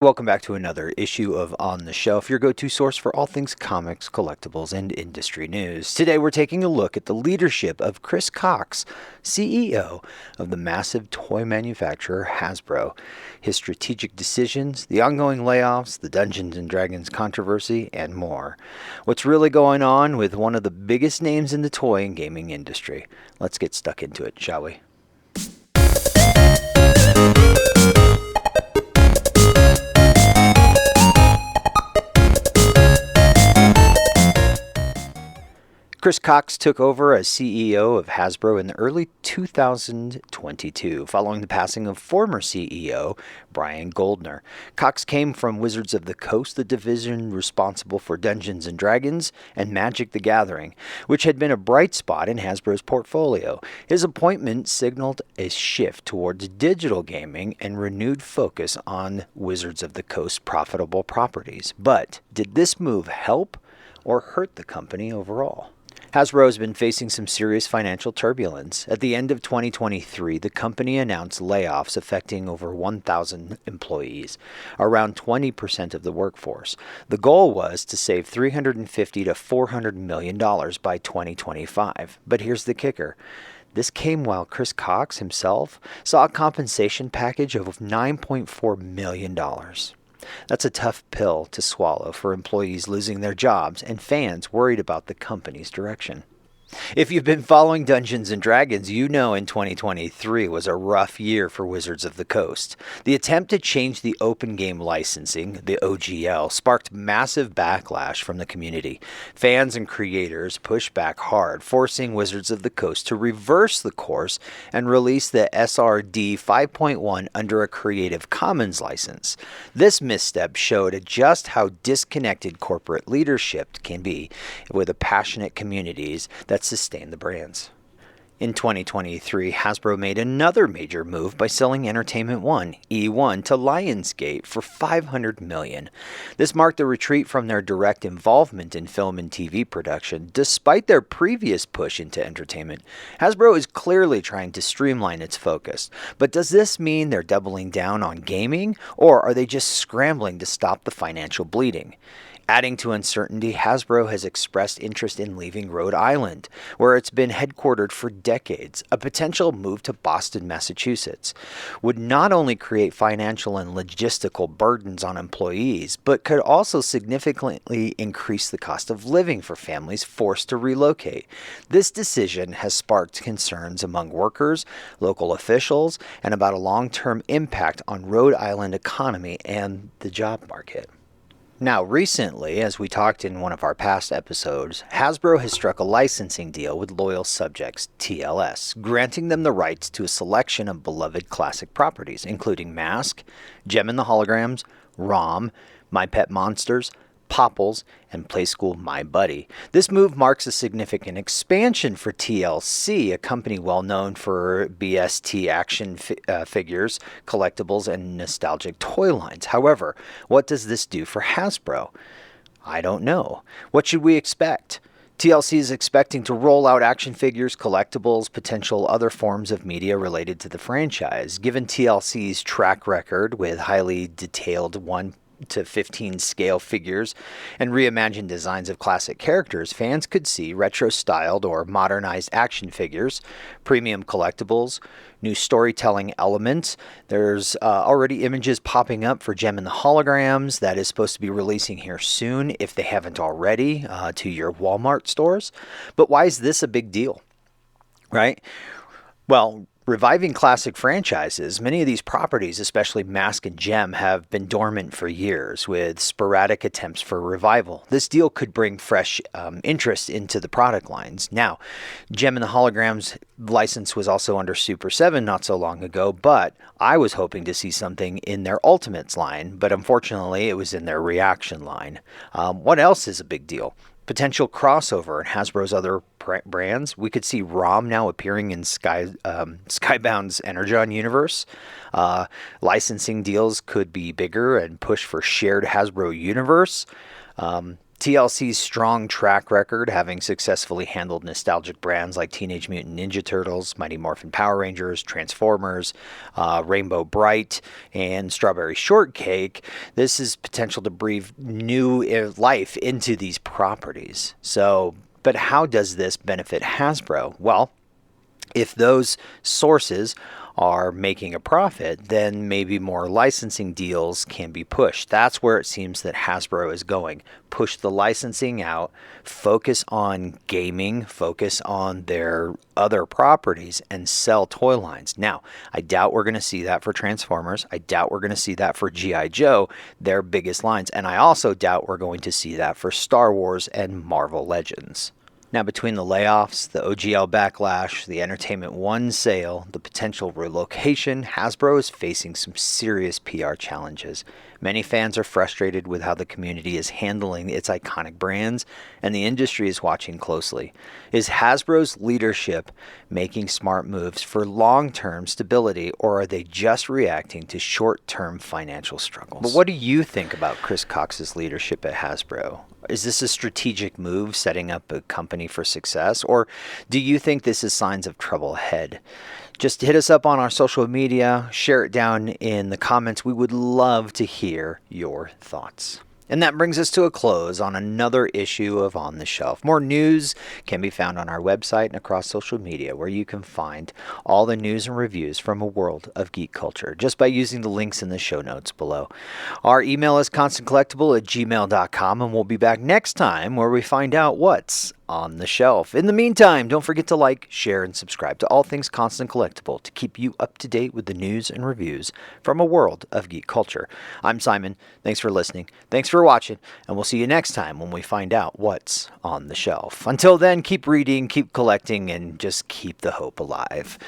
Welcome back to another issue of On the Shelf, your go-to source for all things comics, collectibles, and industry news. Today we're taking a look at the leadership of Chris Cox, CEO of the massive toy manufacturer Hasbro, his strategic decisions, the ongoing layoffs, the Dungeons and Dragons controversy, and more. What's really going on with one of the biggest names in the toy and gaming industry? Let's get stuck into it, shall we? Chris Cox took over as CEO of Hasbro in the early 2022, following the passing of former CEO Brian Goldner. Cox came from Wizards of the Coast, the division responsible for Dungeons and Dragons and Magic the Gathering, which had been a bright spot in Hasbro's portfolio. His appointment signaled a shift towards digital gaming and renewed focus on Wizards of the Coast profitable properties. But did this move help or hurt the company overall? Hasbro has been facing some serious financial turbulence. At the end of 2023, the company announced layoffs affecting over 1,000 employees, around 20% of the workforce. The goal was to save $350 to $400 million by 2025. But here's the kicker. This came while Chris Cox himself saw a compensation package of $9.4 million. That's a tough pill to swallow for employees losing their jobs and fans worried about the company's direction. If you've been following Dungeons and Dragons, you know in 2023 was a rough year for Wizards of the Coast. The attempt to change the open game licensing, the OGL, sparked massive backlash from the community. Fans and creators pushed back hard, forcing Wizards of the Coast to reverse the course and release the SRD 5.1 under a Creative Commons license. This misstep showed just how disconnected corporate leadership can be with passionate communities that sustain the brands. In 2023, Hasbro made another major move by selling Entertainment One, E1, to Lionsgate for $500 million. This marked a retreat from their direct involvement in film and TV production. Despite their previous push into entertainment, Hasbro is clearly trying to streamline its focus. But does this mean they're doubling down on gaming, or are they just scrambling to stop the financial bleeding? Adding to uncertainty, Hasbro has expressed interest in leaving Rhode Island, where it's been headquartered for decades. A potential move to Boston, Massachusetts, would not only create financial and logistical burdens on employees, but could also significantly increase the cost of living for families forced to relocate. This decision has sparked concerns among workers, local officials, and about a long-term impact on Rhode Island economy and the job market. Now, recently, as we talked in one of our past episodes, Hasbro has struck a licensing deal with Loyal Subjects, TLS, granting them the rights to a selection of beloved classic properties, including Mask, Gem and the Holograms, ROM, My Pet Monsters, Popples, and Playskool My Buddy. This move marks a significant expansion for TLC, a company well known for BST action figures, collectibles, and nostalgic toy lines. However, what does this do for Hasbro? I don't know. What should we expect? TLC is expecting to roll out action figures, collectibles, potential other forms of media related to the franchise. Given TLC's track record with highly detailed 1:15 scale figures and reimagined designs of classic characters, fans could see retro-styled or modernized action figures, premium collectibles, new storytelling elements. There's already images popping up for Gem and the Holograms that is supposed to be releasing here soon, if they haven't already, to your Walmart stores. But why is this a big deal, right? Well, reviving classic franchises, many of these properties, especially Mask and Gem, have been dormant for years with sporadic attempts for revival. This deal could bring fresh interest into the product lines. Now, Gem and the Holograms license was also under Super 7 not so long ago, but I was hoping to see something in their Ultimates line, but unfortunately it was in their Reaction line. What else is a big deal? Potential crossover in Hasbro's other brands. We could see ROM now appearing in Skybound's Energon universe. Licensing deals could be bigger and push for shared Hasbro universe. TLC's strong track record, having successfully handled nostalgic brands like Teenage Mutant Ninja Turtles, Mighty Morphin Power Rangers, Transformers, Rainbow Bright, and Strawberry Shortcake, this is potential to breathe new life into these properties. But how does this benefit Hasbro? Well, if those sources are making a profit, then maybe more licensing deals can be pushed. That's where it seems that Hasbro is going. Push the licensing out, focus on gaming, focus on their other properties, and sell toy lines. Now, I doubt we're going to see that for Transformers. I doubt we're going to see that for G.I. Joe, their biggest lines. And I also doubt we're going to see that for Star Wars and Marvel Legends. Now, between the layoffs, the OGL backlash, the Entertainment One sale, the potential relocation, Hasbro is facing some serious PR challenges. Many fans are frustrated with how the community is handling its iconic brands, and the industry is watching closely. Is Hasbro's leadership making smart moves for long-term stability, or are they just reacting to short-term financial struggles? But what do you think about Chris Cox's leadership at Hasbro? Is this a strategic move setting up a company for success, or do you think this is signs of trouble ahead? Just hit us up on our social media, share it down in the comments. We would love to hear your thoughts. And that brings us to a close on another issue of On the Shelf. More news can be found on our website and across social media, where you can find all the news and reviews from a world of geek culture just by using the links in the show notes below. Our email is constantcollectible@gmail.com, and we'll be back next time where we find out what's on the shelf. In the meantime, don't forget to like, share, and subscribe to All Things Constant Collectible to keep you up to date with the news and reviews from a world of geek culture. I'm Simon. Thanks for listening. Thanks for watching, and we'll see you next time when we find out what's on the shelf. Until then, keep reading, keep collecting, and just keep the hope alive.